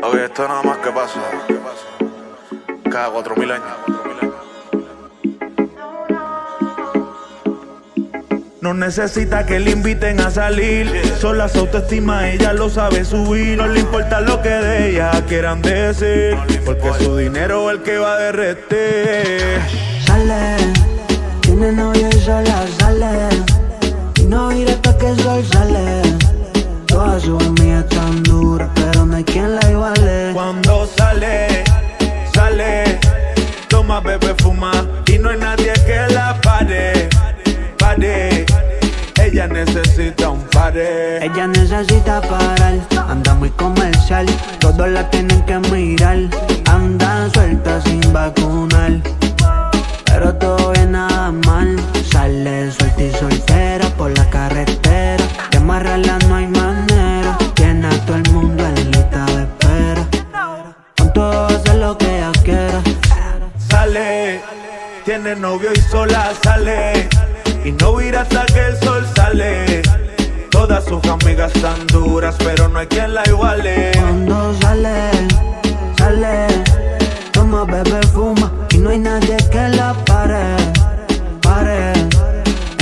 Oye, esto nada más que pasa cada 4000 años. No necesita que le inviten a salir. Sola su autoestima, ella lo sabe subir. No le importa lo que de ella quieran decir, porque su dinero es el que va a derretir. Sale, tiene novio y sola sale, y no ir hasta que el sol sale. Todas sus amigas están duras, pero no hay quien la iguale. Cuando sale, sale, toma, bebe, fuma, y no hay nadie que la pare. Ella necesita un pare. Ella necesita parar, anda muy comercial, todos la tienen que mirar. Anda suelta sin vacunar, pero todo bien nada mal. Sale suelta y soltera por la carretera, de amarrarla no hay manera. Tiene a todo el mundo en lista de espera, con todo hace lo que ella quiera. Sale, tiene novio y sola sale, y no irá hasta que el sol sale. Todas sus amigas están duras, pero no hay quien la iguale. Cuando sale, sale, toma, bebe, fuma, y no hay nadie que la pare.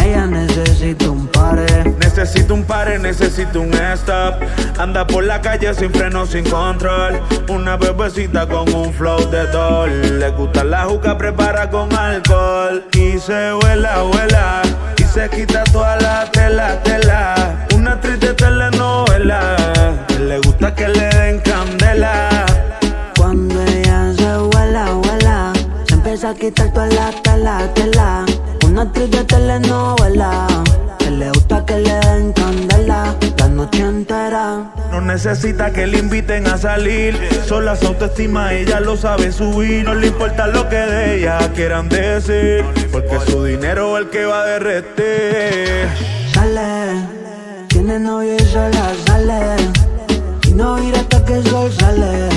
Ella necesita un pare. Necesito un pare, necesito un stop. Anda por la calle sin freno, sin control. Una bebecita con un flow de doll. Le gusta la juca, prepara con alcohol. Y se vuela, y se quita toda la tela. Una actriz de telenovela, le gusta que le den candela. Cuando ella se vuela, se empieza a quitar toda la tela. Una actriz de telenovela, que le gusta que le den candela la noche entera. No necesita que le inviten a salir. Sola su autoestima, ella lo sabe subir. No le importa lo que de ella quieran decir, porque su dinero es el que va a derretir. Sale, tiene novio y sola sale, y no ir hasta que el sol sale.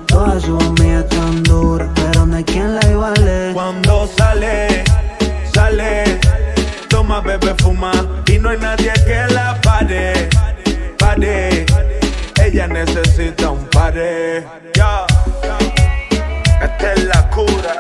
Todas sus amigas están duras, pero no hay quien la iguale. Cuando sale, sale, toma, bebe, fuma, y no hay nadie que la pare. Ella necesita un pare. Esta es la cura.